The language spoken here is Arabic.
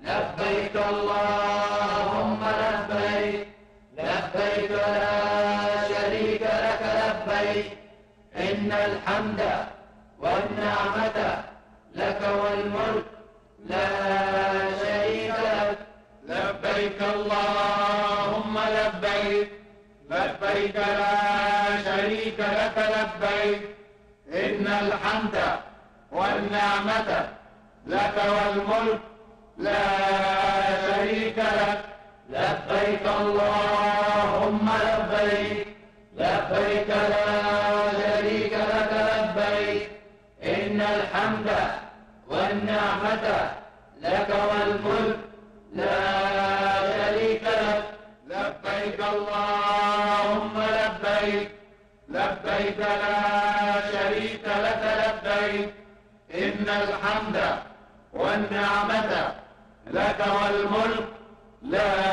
لبيك اللهم لبيك، لبيك لا شريك لك لبيك، إن الحمد والنعمة لك والملك لا شريك لك. لبيك اللهم لبيك، لبيك لا شريك لك لبيك، إن الحمد والنعمة لك والملك لا شريك لك. لبيك اللهم لبيك، لبيك لا شريك لك لبيك، إن الحمد والنعمة لك والملك لا شريك لك. لبيك اللهم لبيك، لبيك لا شريك لك لبيك، إن الحمد والنعمة لك والملك لا